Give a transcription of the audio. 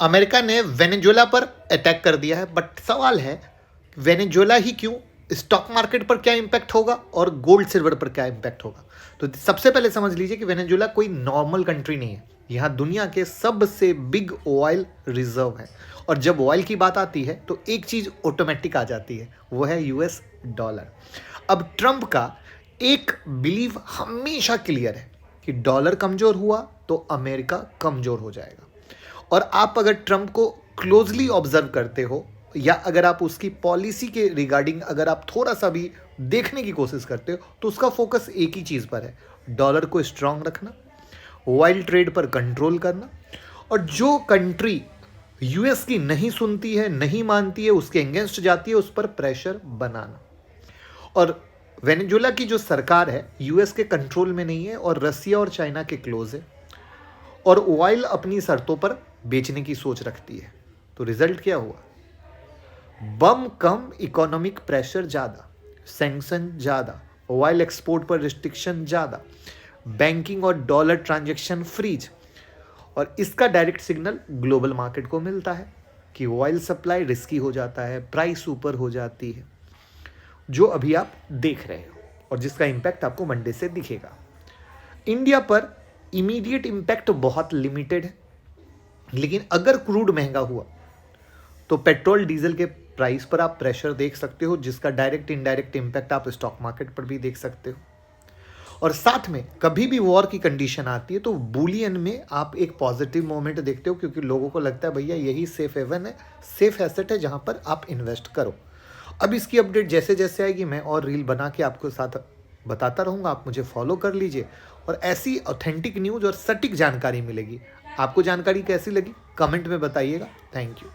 America ने Venezuela पर attack कर दिया है, बट सवाल है वेनेजुएला ही क्यों, स्टॉक मार्केट पर क्या इम्पैक्ट होगा और गोल्ड सिल्वर पर क्या इम्पैक्ट होगा। तो सबसे पहले समझ लीजिए कि वेनेजुएला कोई नॉर्मल कंट्री नहीं है। यहाँ दुनिया के सबसे बिग ऑयल रिजर्व है, और जब ऑयल की बात आती है तो एक चीज़ ऑटोमेटिक आ जाती है, वो है यूएस डॉलर। अब ट्रंप का एक बिलीव हमेशा क्लियर है कि डॉलर कमज़ोर हुआ तो अमेरिका कमज़ोर हो जाएगा। और आप अगर ट्रंप को क्लोजली ऑब्जर्व करते हो, या अगर आप उसकी पॉलिसी के रिगार्डिंग अगर आप थोड़ा सा भी देखने की कोशिश करते हो, तो उसका फोकस एक ही चीज़ पर है, डॉलर को स्ट्रांग रखना, ऑयल ट्रेड पर कंट्रोल करना, और जो कंट्री यूएस की नहीं सुनती है, नहीं मानती है, उसके अगेंस्ट जाती है, उस पर प्रेशर बनाना। और वेनेजुएला की जो सरकार है यूएस के कंट्रोल में नहीं है, और रसिया और चाइना के क्लोज है, और ऑयल अपनी शर्तों पर बेचने की सोच रखती है। तो रिजल्ट क्या हुआ? बम कम, इकोनॉमिक प्रेशर ज़्यादा, सैंक्शन ज़्यादा, ऑयल एक्सपोर्ट पर रिस्ट्रिक्शन ज़्यादा, बैंकिंग और डॉलर ट्रांजैक्शन फ्रीज। और इसका डायरेक्ट सिग्नल ग्लोबल मार्केट को मिलता है कि ऑयल सप्लाई रिस्की हो जाता है, प्राइस ऊपर हो जाती है, जो अभी आप देख रहे हो और जिसका इम्पैक्ट आपको मंडे से दिखेगा। इंडिया पर इमीडिएट इम्पैक्ट बहुत लिमिटेड है, लेकिन अगर क्रूड महंगा हुआ तो पेट्रोल डीजल के प्राइस पर आप प्रेशर देख सकते हो, जिसका डायरेक्ट इनडायरेक्ट इम्पैक्ट आप स्टॉक मार्केट पर भी देख सकते हो। और साथ में कभी भी वॉर की कंडीशन आती है तो बुलियन में आप एक पॉजिटिव मोमेंट देखते हो, क्योंकि लोगों को लगता है भैया यही सेफ हेवन है, सेफ एसेट है जहां पर आप इन्वेस्ट करो। अब इसकी अपडेट जैसे जैसे आएगी मैं और रील बना के आपको साथ बताता रहूँगा। आप मुझे फॉलो कर लीजिए, और ऐसी ऑथेंटिक न्यूज़ और सटीक जानकारी मिलेगी। आपको जानकारी कैसी लगी कमेंट में बताइएगा। Thank you.